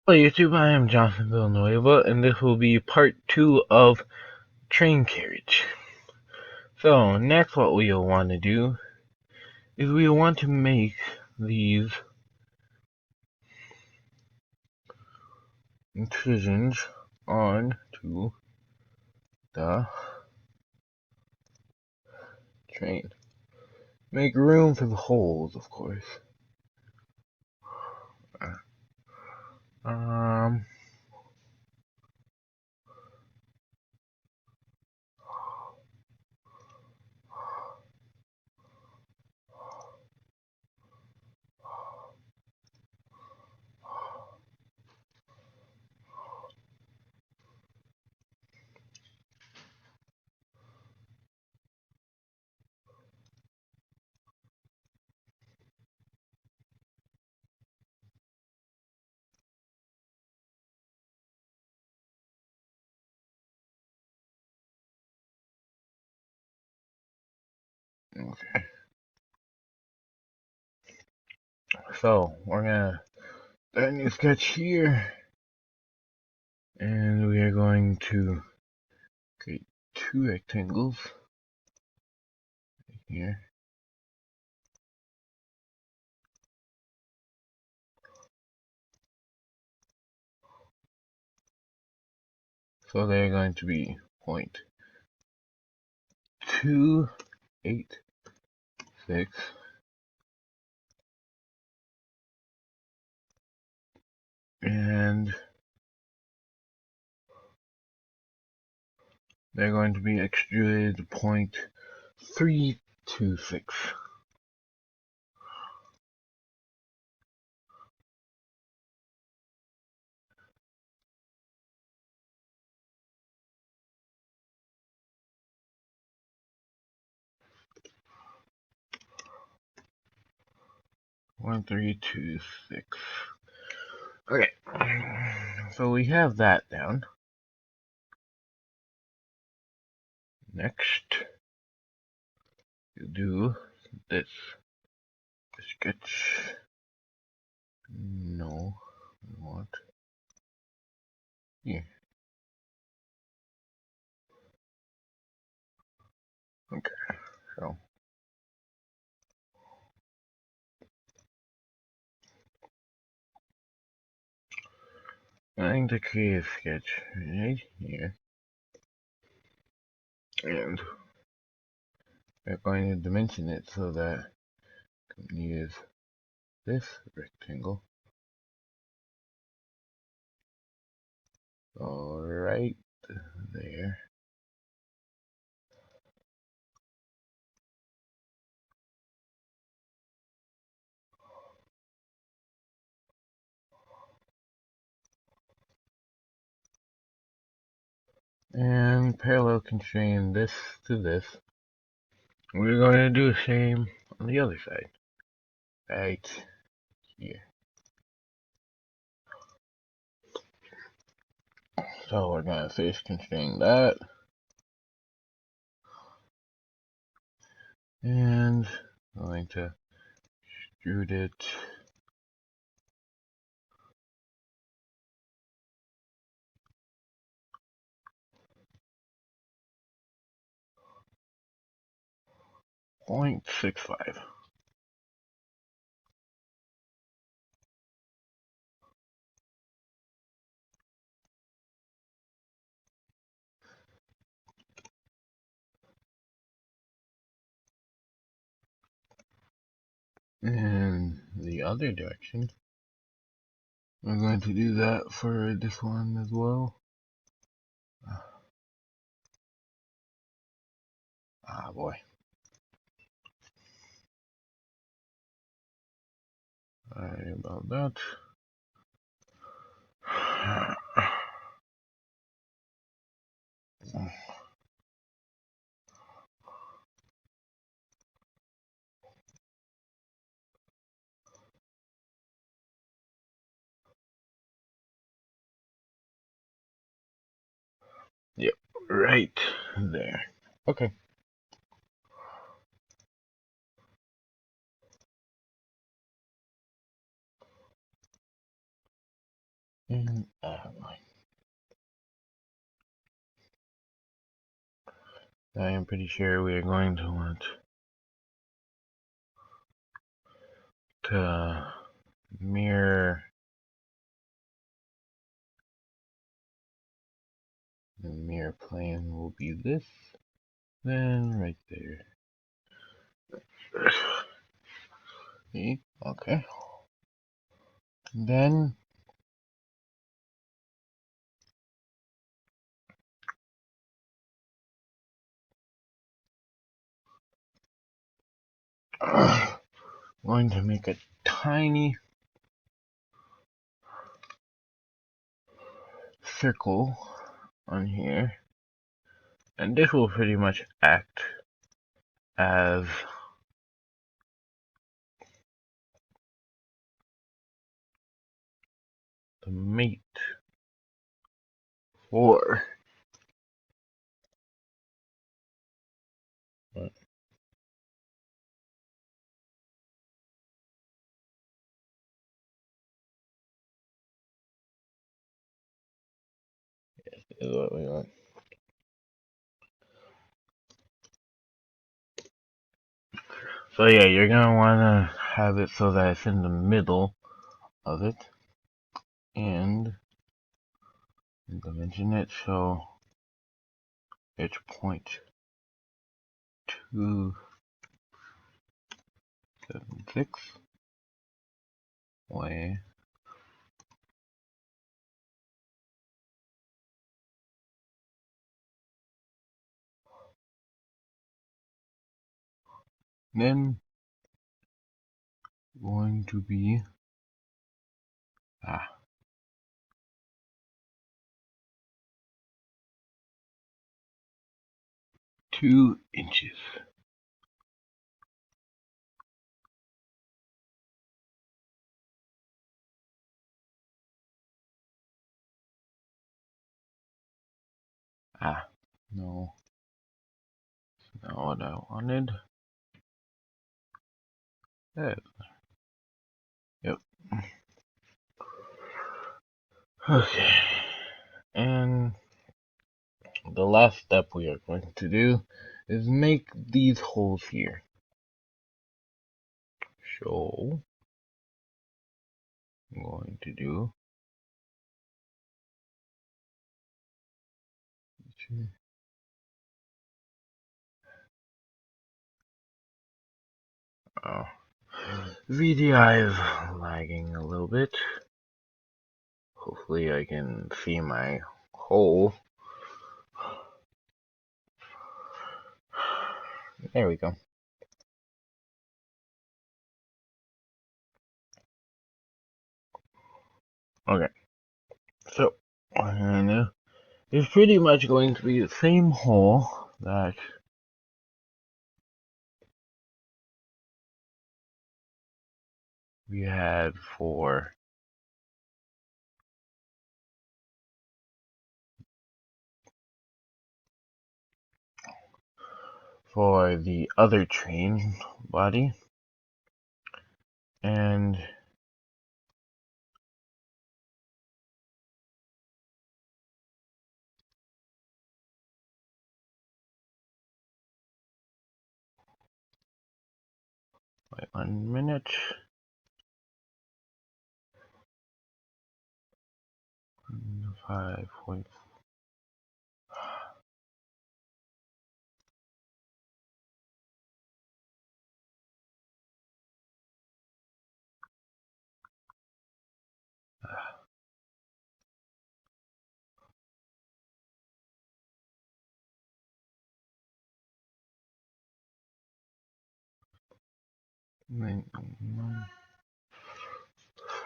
Hello YouTube, I am Jonathan Villanueva, and this will be part 2 of train carriage. So, next what we'll want to do is we want to make these incisions onto the train. Make room for the holes, of course. Um, okay. So, we're gonna start a new sketch here, and we are going to create two rectangles here. So they're going to be 0.286, and they're going to be extruded 0.326. Okay, so we have that down. Next, you do this sketch. No, we want here. Okay, so I'm going to create a sketch right here, and we're going to dimension it so that we can use this rectangle. All right there. And parallel constrain this to this. We're going to do the same on the other side. Right here. So we're going to face constrain that. And going to extrude it. .65. And the other direction, we're going to do that for this one as well. Ah boy. Sorry about that. Yep, right there. Okay. And I am pretty sure we are going to want to mirror the mirror plane will be this, then right there. See? Okay. Then going to make a tiny circle on here, and this will pretty much act as the mate for is what we want. So yeah, you're gonna wanna have it so that it's in the middle of it, and dimension it so it's 0.276 away. Then going to be 2 inches. No, it's not what I wanted. Yep. Okay. And the last step we are going to do is make these holes here. So I'm going to do VDI is lagging a little bit. Hopefully I can see my hole. There we go. Okay. So what I'm gonna do is pretty much going to be the same hole that we had for the other train body, and wait 1 minute. 5.4.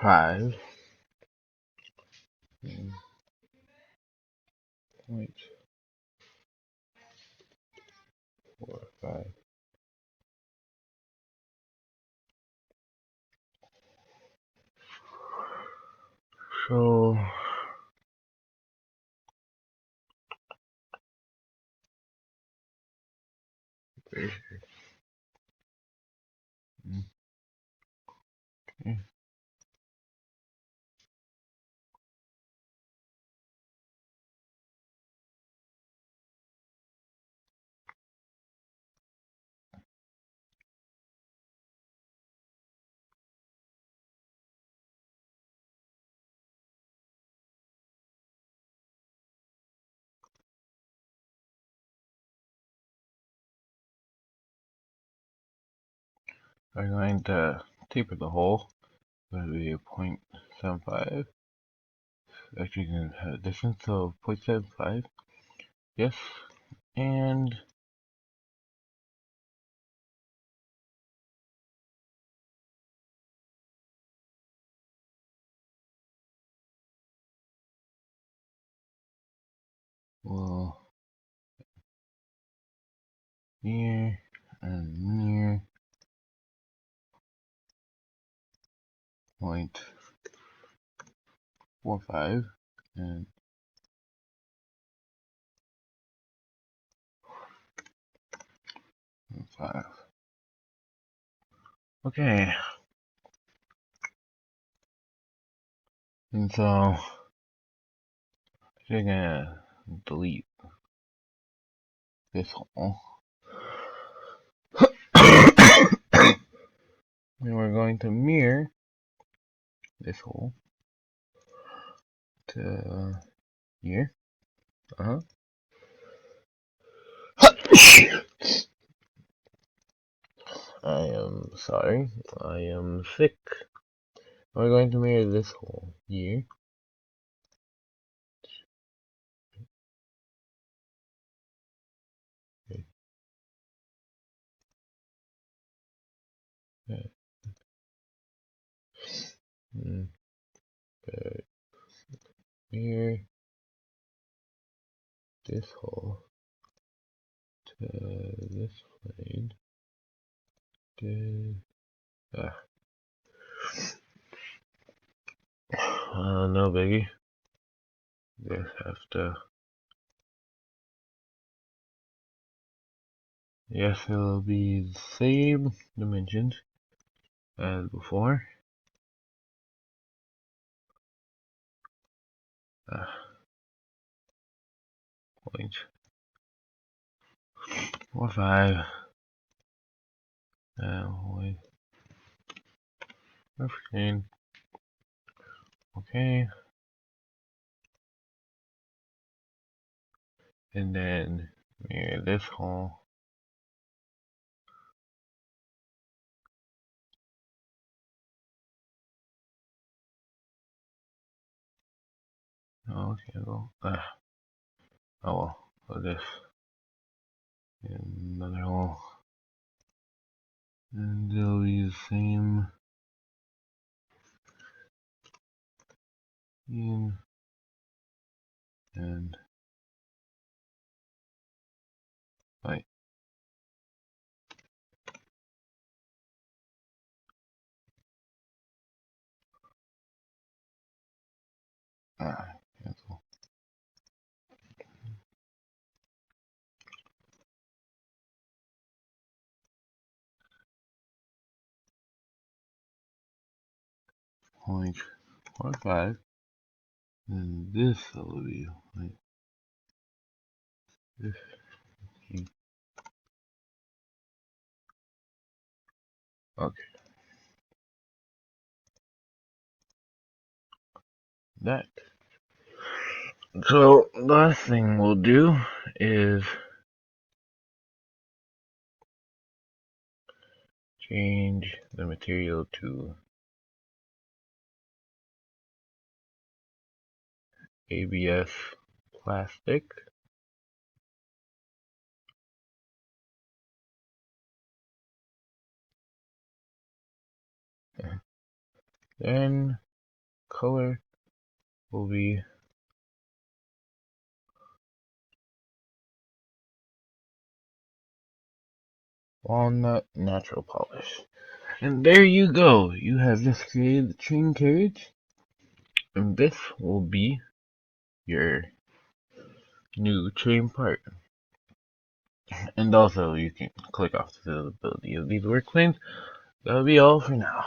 Five point 4 5. So okay. We're going to taper the hole. Going to be 0.75. Actually, you can have a distance of 0.75. Yes, and we'll near and near 0.45 and 5. Okay, and so we're gonna delete this hole. And we're going to mirror this hole to here. I am sorry. I am sick. We're going to mirror this hole here. Mirror this hole to this plane. No biggie. Just have to. Yes, it'll be the same dimensions as before. 0.45. Everything. Okay. And then mirror this hole. Okay, well, oh well, for this. And another hole. And they'll be the same. In and right. Cancel. Point 45. And this will be like this. Okay. That. So the last thing we'll do is change the material to ABS plastic. Then color will be walnut natural polish. And there you go. You have just created the train carriage. And this will be your new train part. And also you can click off the visibility of these work planes. That'll be all for now.